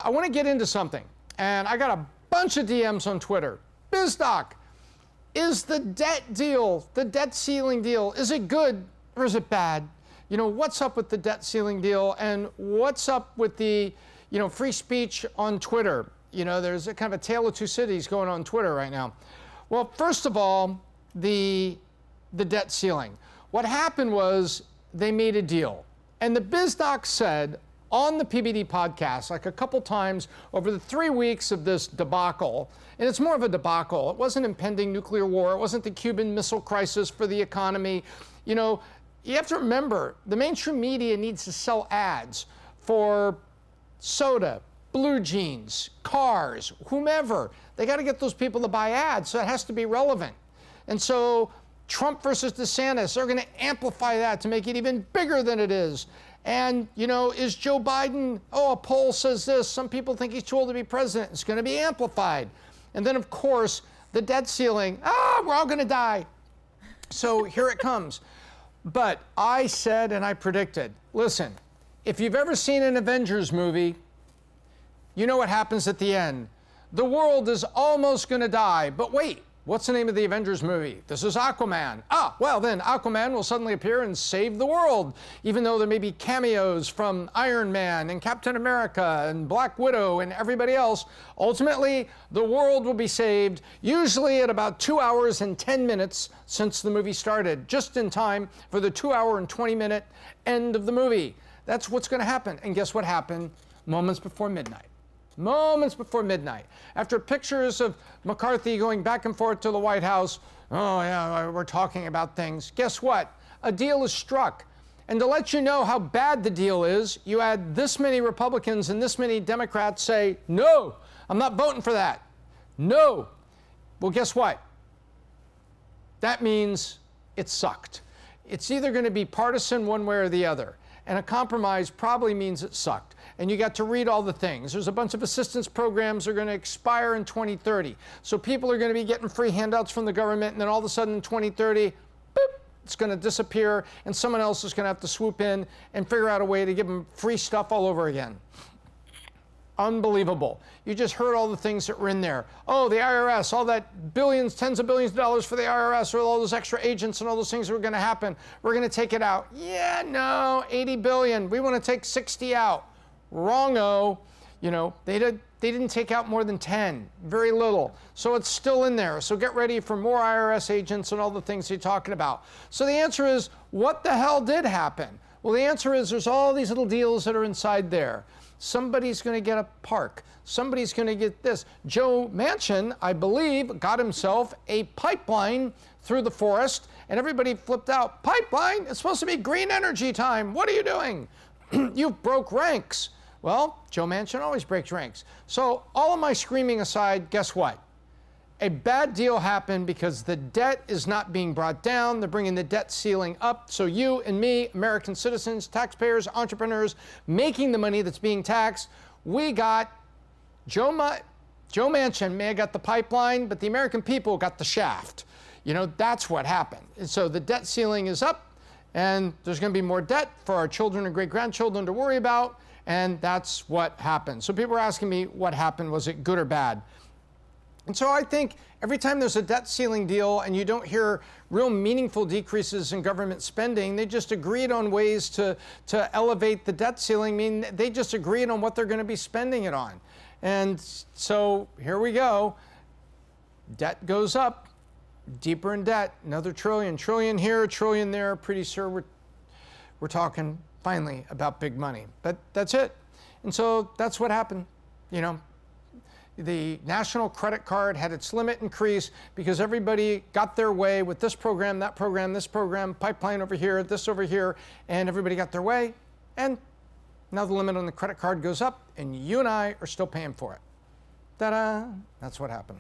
I want to get into something, and I got a bunch of DMs on Twitter. BizDoc, is the debt deal, the debt ceiling deal, is it good or is it bad? You know, what's up with the debt ceiling deal, and what's up with the, free speech on Twitter? You know, there's a kind of a tale of two cities going on Twitter right now. Well, first of all, the debt ceiling. What happened was they made a deal, and the BizDoc said on the PBD podcast, like a couple times over the 3 weeks of this debacle, and it's more of a debacle. It wasn't impending nuclear war. It wasn't the Cuban Missile Crisis for the economy. You know, you have to remember, the mainstream media needs to sell ads for soda, blue jeans, cars, whomever. They got to get those people to buy ads, so it has to be relevant. And so Trump versus DeSantis, they're going to amplify that to make it even bigger than it is. And, is Joe Biden, a poll says this, some people think he's too old to be president. It's going to be amplified. And then, of course, the debt ceiling, we're all going to die. So here it comes. But I said and I predicted, listen, if you've ever seen an Avengers movie, you know what happens at the end. The world is almost going to die, but wait. What's the name of the Avengers movie? This is Aquaman. Well then, Aquaman will suddenly appear and save the world, even though there may be cameos from Iron Man and Captain America and Black Widow and everybody else. Ultimately, the world will be saved, usually at about 2 hours and 10 minutes since the movie started, just in time for the 2 hour and 20 minute end of the movie. That's what's going to happen. And guess what happened moments before midnight? Moments before midnight, after pictures of McCarthy going back and forth to the White House, we're talking about things. Guess what? A deal is struck. And to let you know how bad the deal is, you had this many Republicans and this many Democrats say, no, I'm not voting for that. No. Well, guess what? That means it sucked. It's either going to be partisan one way or the other. And a compromise probably means it sucked. And you got to read all the things. There's a bunch of assistance programs that are going to expire in 2030. So people are going to be getting free handouts from the government, and then all of a sudden in 2030, boop, it's going to disappear, and someone else is going to have to swoop in and figure out a way to give them free stuff all over again. Unbelievable. You just heard all the things that were in there. Oh, the IRS, all that billions, tens of billions of dollars for the IRS, or all those extra agents and all those things that were going to happen. We're going to take it out. Yeah, no, 80 billion. We want to take 60 out. Wrong-o. They didn't take out more than 10, very little. So it's still in there. So get ready for more IRS agents and all the things you're talking about. So the answer is, what the hell did happen? Well, the answer is there's all these little deals that are inside there. Somebody's going to get a park. Somebody's going to get this. Joe Manchin, I believe, got himself a pipeline through the forest, and everybody flipped out. Pipeline? It's supposed to be green energy time. What are you doing? You broke ranks. Well, Joe Manchin always breaks ranks. So all of my screaming aside, guess what? A bad deal happened because the debt is not being brought down. They're bringing the debt ceiling up. So you and me, American citizens, taxpayers, entrepreneurs, making the money that's being taxed, we got Joe Manchin may have got the pipeline, but the American people got the shaft. That's what happened. And so the debt ceiling is up, and there's going to be more debt for our children and great-grandchildren to worry about, and that's what happened. So people are asking me what happened. Was it good or bad? And so I think every time there's a debt ceiling deal and you don't hear real meaningful decreases in government spending, they just agreed on ways to elevate the debt ceiling. I mean, they just agreed on what they're going to be spending it on. And so here we go. Debt goes up, deeper in debt, another trillion here, trillion there. Pretty sure we're talking finally about big money. But that's it. And so that's what happened, The national credit card had its limit increased because everybody got their way with this program, that program, this program, pipeline over here, this over here, and everybody got their way. And now the limit on the credit card goes up, and you and I are still paying for it. Ta-da! That's what happened.